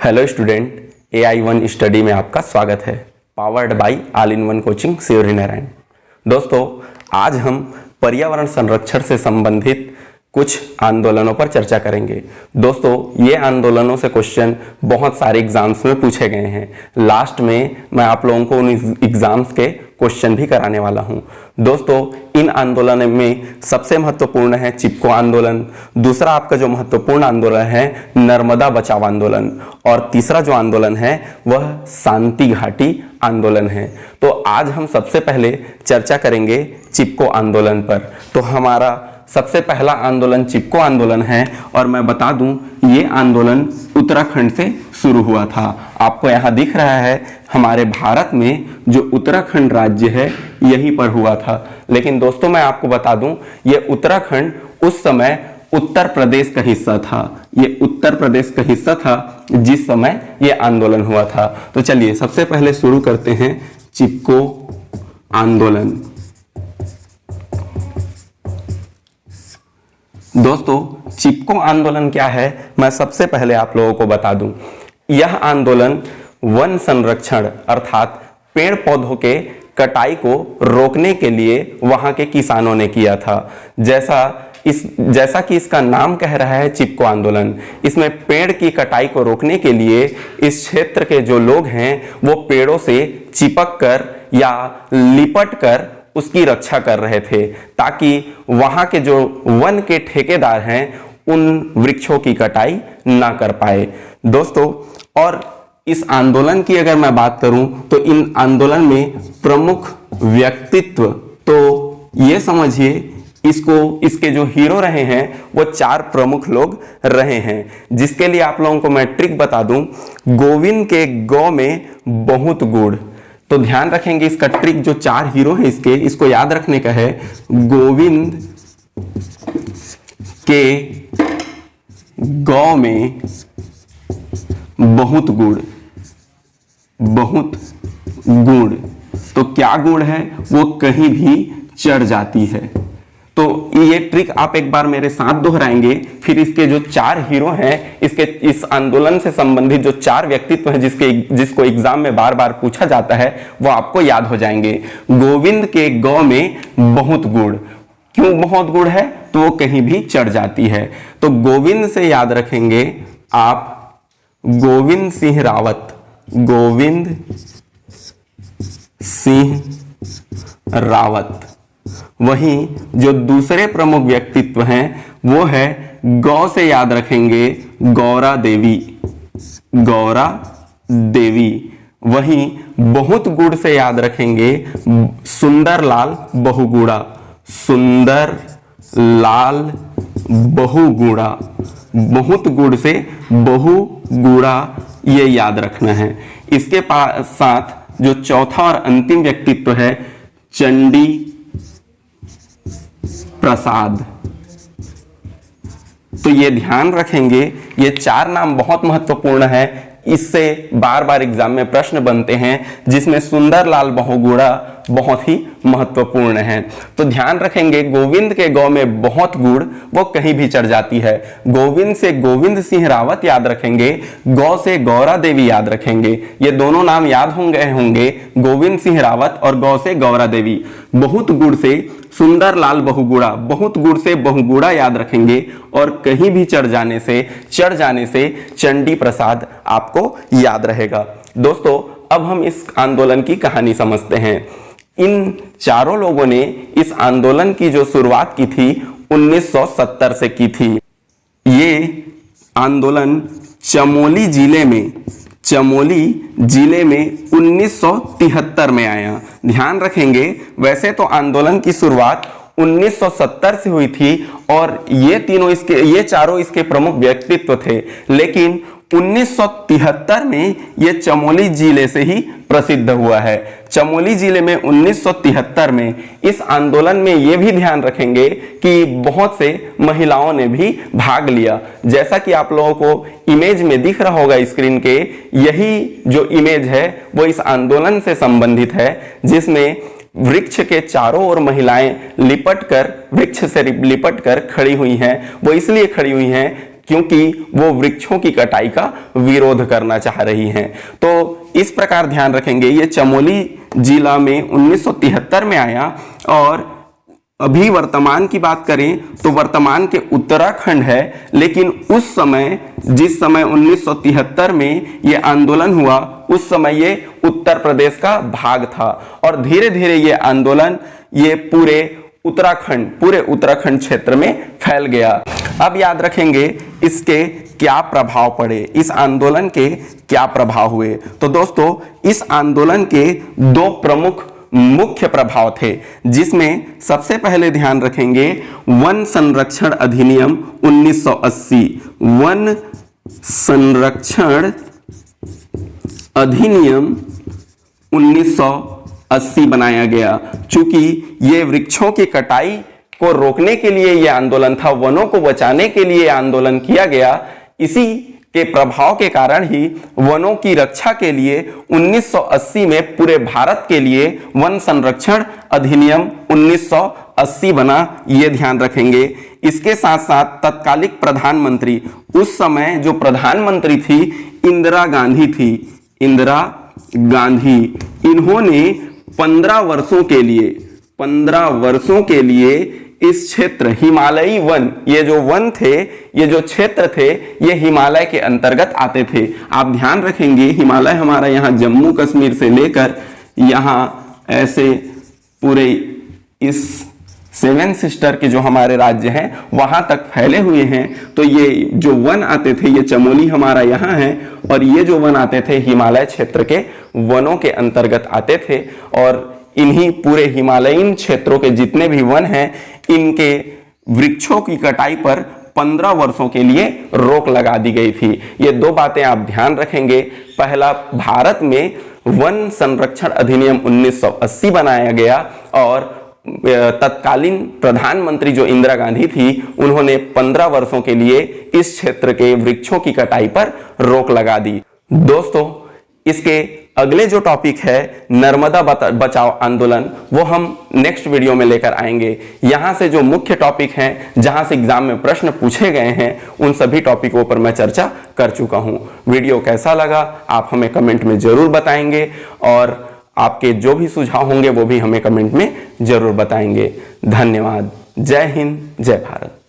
Hello student, AI1 study में आपका स्वागत है। Powered by all in one coaching Suryanarayan. दोस्तों, आज हम पर्यावरण संरक्षण से संबंधित कुछ आंदोलनों पर चर्चा करेंगे। दोस्तों, ये आंदोलनों से क्वेश्चन बहुत सारे एग्जाम्स में पूछे गए हैं। लास्ट में मैं आप लोगों को उन एग्जाम्स के क्वेश्चन भी कराने वाला हूं। दोस्तों, इन आंदोलन में सबसे महत्वपूर्ण है चिपको आंदोलन, दूसरा आपका जो महत्वपूर्ण आंदोलन है नर्मदा बचाओ आंदोलन, और तीसरा जो आंदोलन है वह शांति घाटी आंदोलन है। तो आज हम सबसे पहले चर्चा करेंगे चिपको आंदोलन पर। तो हमारा सबसे पहला आंदोलन चिपको आंदोलन है, और मैं बता दूं ये आंदोलन उत्तराखंड से शुरू हुआ था। आपको यहाँ दिख रहा है हमारे भारत में जो उत्तराखंड राज्य है यहीं पर हुआ था। लेकिन दोस्तों, मैं आपको बता दूं ये उत्तराखंड उस समय उत्तर प्रदेश का हिस्सा था। ये उत्तर प्रदेश का हिस्सा था जिस समय ये आंदोलन हुआ था। तो चलिए सबसे पहले शुरू करते हैं चिपको आंदोलन। दोस्तों, चिपको आंदोलन क्या है मैं सबसे पहले आप लोगों को बता दूं। यह आंदोलन वन संरक्षण अर्थात पेड़ पौधों के कटाई को रोकने के लिए वहां के किसानों ने किया था। जैसा कि इसका नाम कह रहा है चिपको आंदोलन, इसमें पेड़ की कटाई को रोकने के लिए इस क्षेत्र के जो लोग हैं वो पेड़ों से चिपक कर या लिपट कर उसकी रक्षा कर रहे थे, ताकि वहां के जो वन के ठेकेदार हैं उन वृक्षों की कटाई ना कर पाए। दोस्तों, और इस आंदोलन की अगर मैं बात करूं तो इन आंदोलन में प्रमुख व्यक्तित्व, तो ये समझिए इसके जो हीरो रहे हैं वो 4 प्रमुख लोग रहे हैं, जिसके लिए आप लोगों को मैं ट्रिक बता दूं। गोविंद के गौ में बहुत गुड़। तो ध्यान रखेंगे इसका ट्रिक, जो 4 हीरो हैं इसको याद रखने का है। गोविंद के गौ में बहुत गुड़, बहुत गुड़। तो क्या गुड़ है? वो कहीं भी चढ़ जाती है। तो ये ट्रिक आप एक बार मेरे साथ दोहराएंगे, फिर इसके जो 4 हीरो हैं, इस आंदोलन से संबंधित जो 4 व्यक्तित्व हैं जिसको एग्जाम में बार बार पूछा जाता है वो आपको याद हो जाएंगे। गोविंद के गौ में बहुत गुड़। क्यों बहुत गुड़ है? तो वो कहीं भी चढ़ जाती है। तो गोविंद से याद रखेंगे आप गोविंद सिंह रावत। गोविंद सिंह रावत। वहीं जो दूसरे प्रमुख व्यक्तित्व हैं वो है गौ से याद रखेंगे गौरा देवी। गौरा देवी। वहीं बहुत गुड़ से याद रखेंगे सुंदरलाल बहुगुणा। सुंदर लाल बहुगुणा। बहुत गुड़ से बहुगुणा, ये याद रखना है। इसके साथ जो चौथा और अंतिम व्यक्तित्व है चंडी प्रसाद। तो ये ध्यान रखेंगे, ये 4 नाम बहुत महत्वपूर्ण है। इससे बार बार एग्जाम में प्रश्न बनते हैं, जिसमें सुंदरलाल बहुगुणा बहुत ही महत्वपूर्ण है। तो ध्यान रखेंगे गोविंद के गौ में बहुत गुड़, वो कहीं भी चढ़ जाती है। गोविंद से गोविंद सिंह रावत याद रखेंगे, गौ से गौरा देवी याद रखेंगे। ये दोनों नाम याद होंगे गोविंद सिंह रावत और गौ से गौरा देवी। बहुत गुड़ से सुंदरलाल बहुगुणा, बहुत गुड़ से बहुगुणा याद रखेंगे, और कहीं भी चढ़ जाने से चंडी प्रसाद आपको याद रहेगा। दोस्तों, अब हम इस आंदोलन की कहानी समझते हैं। इन चारों लोगों ने इस आंदोलन की जो शुरुआत की थी 1970 से की थी। ये आंदोलन चमोली जिले में 1973 में आया। ध्यान रखेंगे, वैसे तो आंदोलन की शुरुआत 1970 से हुई थी और ये चारों इसके प्रमुख व्यक्तित्व थे, लेकिन 1973 में ये चमोली जिले से ही प्रसिद्ध हुआ है। चमोली जिले में 1973 में इस आंदोलन में ये भी ध्यान रखेंगे कि बहुत से महिलाओं ने भी भाग लिया। जैसा कि आप लोगों को इमेज में दिख रहा होगा स्क्रीन के, यही जो इमेज है वो इस आंदोलन से संबंधित है, जिसमें वृक्ष के चारों ओर महिलाएं वृक्ष से लिपट कर खड़ी हुई हैं। वो इसलिए खड़ी हुई हैं क्योंकि वो वृक्षों की कटाई का विरोध करना चाह रही हैं। तो इस प्रकार ध्यान रखेंगे, ये चमोली जिला में 1973 में आया और अभी वर्तमान की बात करें तो वर्तमान के उत्तराखंड है, लेकिन उस समय जिस समय 1973 में ये आंदोलन हुआ उस समय ये उत्तर प्रदेश का भाग था और धीरे धीरे ये आंदोलन ये पूरे उत्तराखंड क्षेत्र में फैल गया। अब याद रखेंगे इसके क्या प्रभाव पड़े, इस आंदोलन के क्या प्रभाव हुए। तो दोस्तों इस आंदोलन के दो प्रमुख मुख्य प्रभाव थे, जिसमें सबसे पहले ध्यान रखेंगे वन संरक्षण अधिनियम 1980। वन संरक्षण अधिनियम 1980 बनाया गया। चूंकि ये वृक्षों की कटाई को रोकने के लिए यह आंदोलन था, वनों को बचाने के लिए आंदोलन किया गया, इसी के प्रभाव के कारण ही वनों की रक्षा के लिए 1980 में पूरे भारत के लिए वन संरक्षण अधिनियम 1980 बना, ये ध्यान रखेंगे। इसके साथ साथ तत्कालिक प्रधानमंत्री, उस समय जो प्रधानमंत्री थी इंदिरा गांधी थी, इंदिरा गांधी, इन्होंने 15 वर्षों के लिए इस क्षेत्र हिमालयी वन, ये जो वन थे, ये जो क्षेत्र थे, ये हिमालय के अंतर्गत आते थे। आप ध्यान रखेंगे हिमालय हमारा यहाँ जम्मू कश्मीर से लेकर यहाँ ऐसे पूरे इस 7 सिस्टर के जो हमारे राज्य हैं वहां तक फैले हुए हैं। तो ये जो वन आते थे, ये चमोली हमारा यहाँ है और ये जो वन आते थे हिमालय क्षेत्र के वनों के अंतर्गत आते थे और इन्हीं पूरे हिमालयीन क्षेत्रों के जितने भी वन हैं इनके वृक्षों की कटाई पर 15 वर्षों के लिए रोक लगा दी गई थी। ये दो बातें आप ध्यान रखेंगे। पहला, भारत में वन संरक्षण अधिनियम 1980 बनाया गया और तत्कालीन प्रधानमंत्री जो इंदिरा गांधी थी उन्होंने 15 वर्षों के लिए इस क्षेत्र के वृक्षों की कटाई पर रोक लगा दी। दोस्तों इसके अगले जो टॉपिक है नर्मदा बचाओ आंदोलन, वो हम नेक्स्ट वीडियो में लेकर आएंगे। यहां से जो मुख्य टॉपिक हैं, जहां से एग्जाम में प्रश्न पूछे गए हैं, उन सभी टॉपिकों पर मैं चर्चा कर चुका हूं। वीडियो कैसा लगा आप हमें कमेंट में जरूर बताएंगे और आपके जो भी सुझाव होंगे वो भी हमें कमेंट में जरूर बताएंगे। धन्यवाद। जय हिंद, जय भारत।